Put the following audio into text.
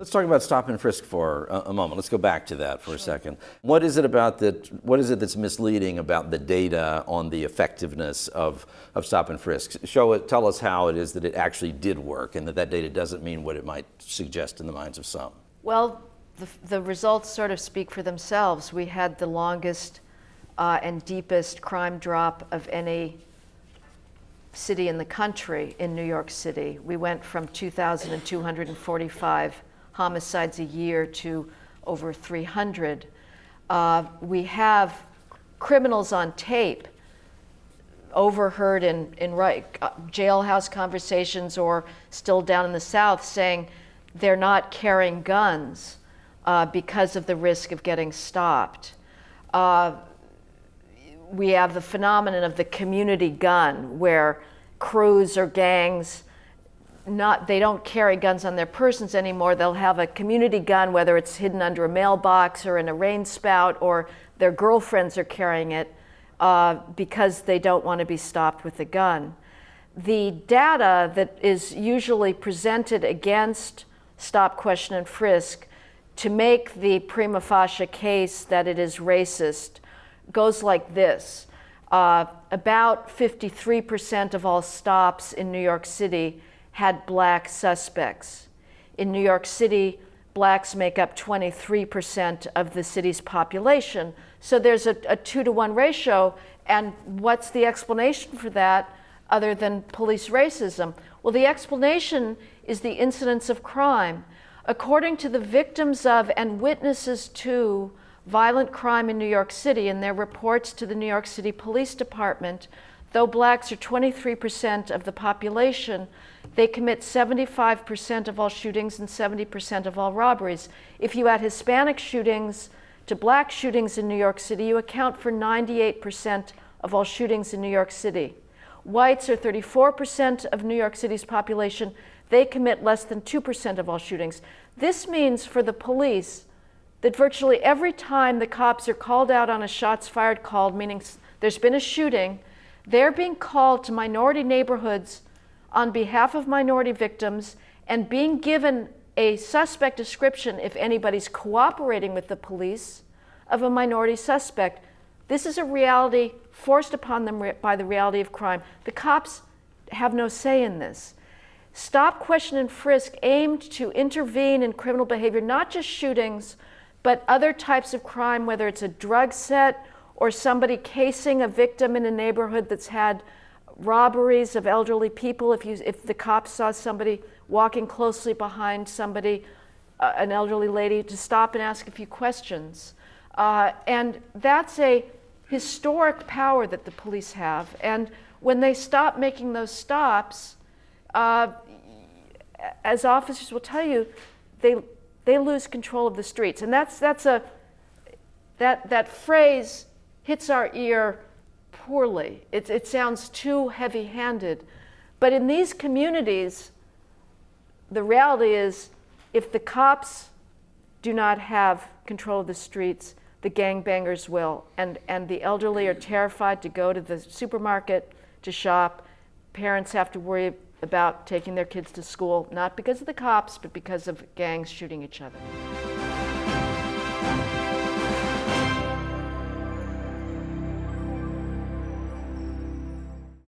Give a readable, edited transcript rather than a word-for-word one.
Let's talk about stop and frisk for a moment. Let's go back to that for a second. What is it about that? What is it that's misleading about the data on the effectiveness of stop and frisk? Tell us how it is that it actually did work, and that data doesn't mean what it might suggest in the minds of some. Well, the results sort of speak for themselves. We had the longest and deepest crime drop of any city in the country in New York City. We went from 2,245 homicides a year to over 300. We have criminals on tape overheard in jailhouse conversations or still down in the South saying they're not carrying guns because of the risk of getting stopped. We have the phenomenon of the community gun, where crews or gangs, they don't carry guns on their persons anymore. They'll have a community gun, whether it's hidden under a mailbox or in a rain spout, or their girlfriends are carrying it because they don't want to be stopped with a gun. The data that is usually presented against stop, question, and frisk to make the prima facie case that it is racist goes like this. About 53% of all stops in New York City had black suspects. In New York City, blacks make up 23% of the city's population. So there's a 2-to-1 ratio. And what's the explanation for that other than police racism? Well, the explanation is the incidence of crime. According to the victims of and witnesses to violent crime in New York City and their reports to the New York City Police Department, though blacks are 23% of the population, they commit 75% of all shootings and 70% of all robberies. If you add Hispanic shootings to black shootings in New York City, you account for 98% of all shootings in New York City. Whites are 34% of New York City's population. They commit less than 2% of all shootings. This means for the police that virtually every time the cops are called out on a shots fired call, meaning there's been a shooting, they're being called to minority neighborhoods on behalf of minority victims and being given a suspect description, if anybody's cooperating with the police, of a minority suspect. This is a reality forced upon them by the reality of crime. The cops have no say in this. Stop, question, and frisk aimed to intervene in criminal behavior, not just shootings, but other types of crime, whether it's a drug set or somebody casing a victim in a neighborhood that's had robberies of elderly people. If the cops saw somebody walking closely behind somebody, an elderly lady, to stop and ask a few questions. And that's a historic power that the police have. And when they stop making those stops, as officers will tell you, they lose control of the streets. And that phrase hits our ear poorly. It sounds too heavy-handed. But in these communities, the reality is, if the cops do not have control of the streets, the gangbangers will. And the elderly are terrified to go to the supermarket to shop. Parents have to worry about taking their kids to school, not because of the cops, but because of gangs shooting each other.